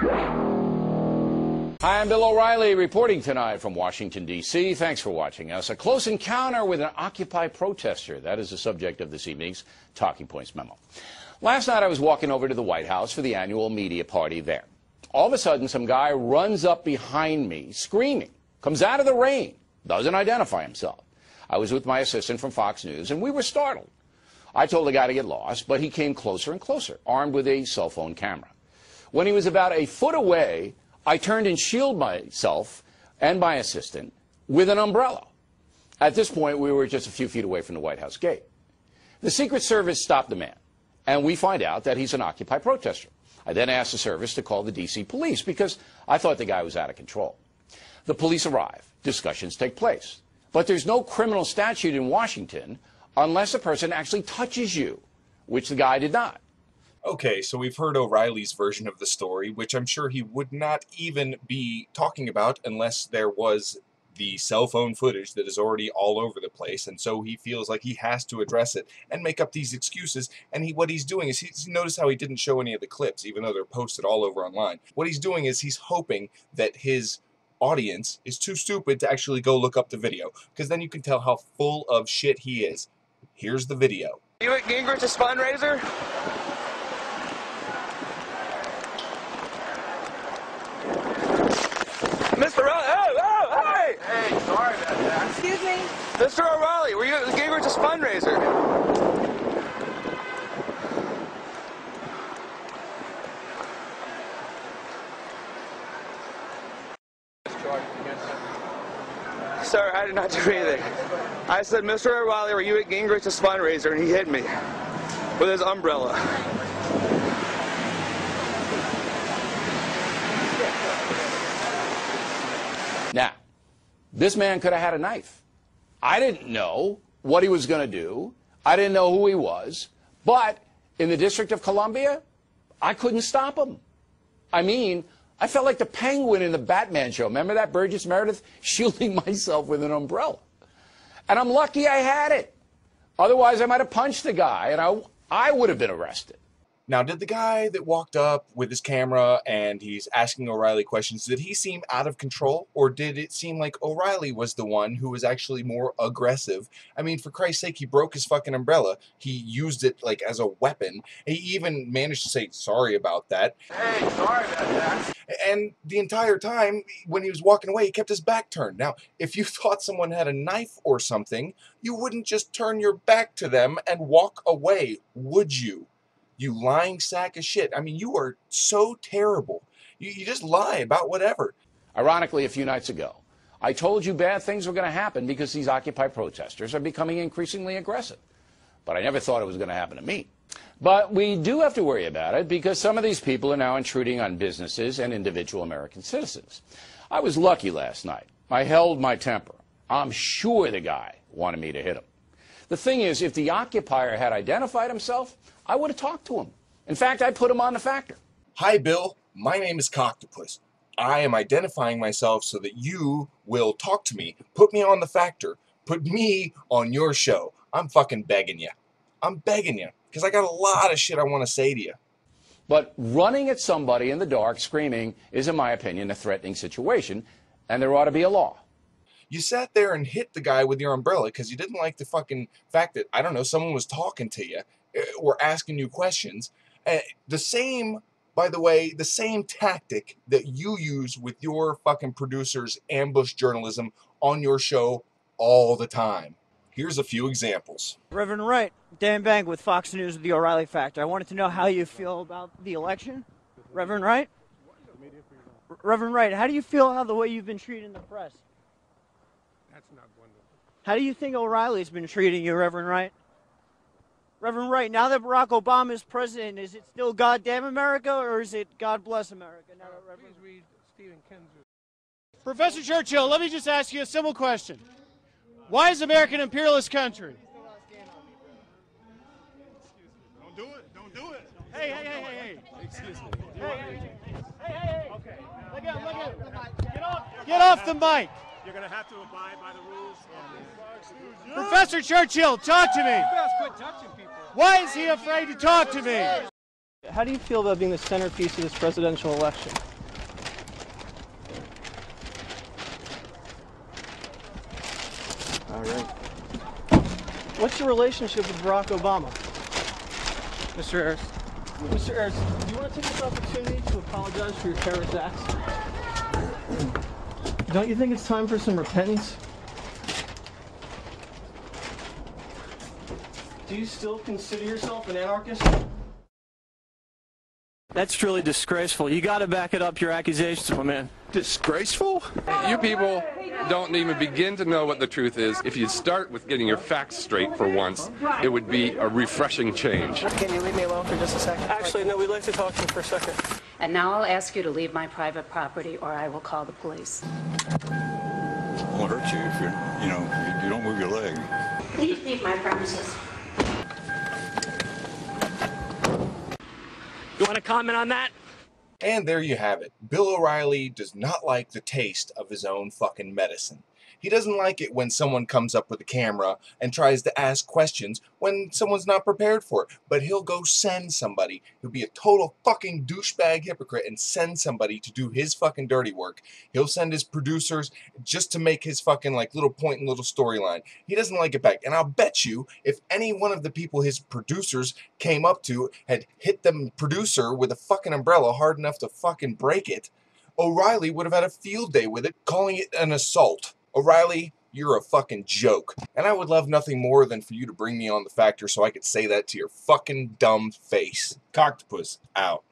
Hi, I'm Bill O'Reilly reporting tonight from Washington, D.C. Thanks for watching us. A close encounter with an Occupy protester. That is the subject of this evening's Talking Points memo. Last night I was walking over to the White House for the annual media party there. All of a sudden, some guy runs up behind me, screaming, comes out of the rain, doesn't identify himself. I was with my assistant from Fox News, and we were startled. I told the guy to get lost, but he came closer and closer, armed with a cell phone camera. When he was about a foot away, I turned and shielded myself and my assistant with an umbrella. At this point, we were just a few feet away from the White House gate. The Secret Service stopped the man, and we find out that he's an Occupy protester. I then asked the service to call the D.C. police because I thought the guy was out of control. The police arrive. Discussions take place. But there's no criminal statute in Washington unless a person actually touches you, which the guy did not. Okay, so we've heard O'Reilly's version of the story, which I'm sure he would not even be talking about unless there was the cell phone footage that is already all over the place, and so he feels like he has to address it and make up these excuses. And what he's doing is, notice how he didn't show any of the clips, even though they're posted all over online. What he's doing is he's hoping that his audience is too stupid to actually go look up the video, because then you can tell how full of shit he is. Here's the video. You at Gingrich's fundraiser? Mr. O'Reilly, Hey, sorry about that. Excuse me? Mr. O'Reilly, were you at Gingrich's fundraiser? Sir, I did not do anything. I said, Mr. O'Reilly, were you at Gingrich's fundraiser? And he hit me with his umbrella. Now, this man could have had a knife. I didn't know what he was going to do. I didn't know who he was. But in the District of Columbia, I couldn't stop him. I mean, I felt like the Penguin in the Batman show. Remember that, Burgess Meredith? Shielding myself with an umbrella. And I'm lucky I had it. Otherwise, I might have punched the guy, and I would have been arrested. Now, did the guy that walked up with his camera and he's asking O'Reilly questions, did he seem out of control? Or did it seem like O'Reilly was the one who was actually more aggressive? I mean, for Christ's sake, he broke his fucking umbrella. He used it like as a weapon. He even managed to say sorry about that. Hey, sorry about that. And the entire time, when he was walking away, he kept his back turned. Now, if you thought someone had a knife or something, you wouldn't just turn your back to them and walk away, would you? You lying sack of shit. I mean, you are so terrible. You just lie about whatever. Ironically, a few nights ago, I told you bad things were going to happen because these Occupy protesters are becoming increasingly aggressive. But I never thought it was going to happen to me. But we do have to worry about it because some of these people are now intruding on businesses and individual American citizens. I was lucky last night. I held my temper. I'm sure the guy wanted me to hit him. The thing is, if the occupier had identified himself, I would have talked to him. In fact, I put him on the factor. Hi, Bill. My name is Coctopus. I am identifying myself so that you will talk to me. Put me on the factor. Put me on your show. I'm fucking begging you. I'm begging you, because I got a lot of shit I want to say to you. But running at somebody in the dark screaming is, in my opinion, a threatening situation, and there ought to be a law. You sat there and hit the guy with your umbrella because you didn't like the fucking fact that, I don't know, someone was talking to you or asking you questions. The same, by the way, the same tactic that you use with your fucking producers' ambush journalism on your show all the time. Here's a few examples. Reverend Wright, Dan Bang with Fox News with the O'Reilly Factor. I wanted to know how you feel about the election. Reverend Wright? Reverend Wright, how do you feel about the way you've been treated in the press? That's not wonderful. How do you think O'Reilly's been treating you, Reverend Wright? Reverend Wright, now that Barack Obama is president, is it still goddamn America or is it God bless America? Now that Reverend... Please read Stephen Kinzer. Professor Churchill, let me just ask you a simple question. Why is America an imperialist country? Don't do it. Don't do it. Hey. Excuse me. Hey. Okay. Look at. Get off the mic. You're going to have to abide by the rules. Professor Churchill, talk to me. You guys quit touching people. Why is he afraid to talk to me? How do you feel about being the centerpiece of this presidential election? All right. What's your relationship with Barack Obama? Mr. Ayers. Mr. Ayers, do you want to take this opportunity to apologize for your terrorist acts? Don't you think it's time for some repentance? Do you still consider yourself an anarchist? That's truly disgraceful. You got to back it up, your accusations, my man. Disgraceful? You people don't even begin to know what the truth is. If you start with getting your facts straight for once, it would be a refreshing change. Can you leave me alone for just a second? Actually, no, we'd like to talk to you for a second. And now I'll ask you to leave my private property or I will call the police. It won't hurt you if you don't move your leg. Please leave my premises. You want to comment on that? And there you have it. Bill O'Reilly does not like the taste of his own fucking medicine. He doesn't like it when someone comes up with a camera and tries to ask questions when someone's not prepared for it. But he'll go send somebody. He'll be a total fucking douchebag hypocrite and send somebody to do his fucking dirty work. He'll send his producers just to make his fucking like little point and little storyline. He doesn't like it back. And I'll bet you if any one of the people his producers came up to had hit the producer with a fucking umbrella hard enough to fucking break it, O'Reilly would have had a field day with it, calling it an assault. O'Reilly, you're a fucking joke. And I would love nothing more than for you to bring me on the Factor so I could say that to your fucking dumb face. Cocktopus out.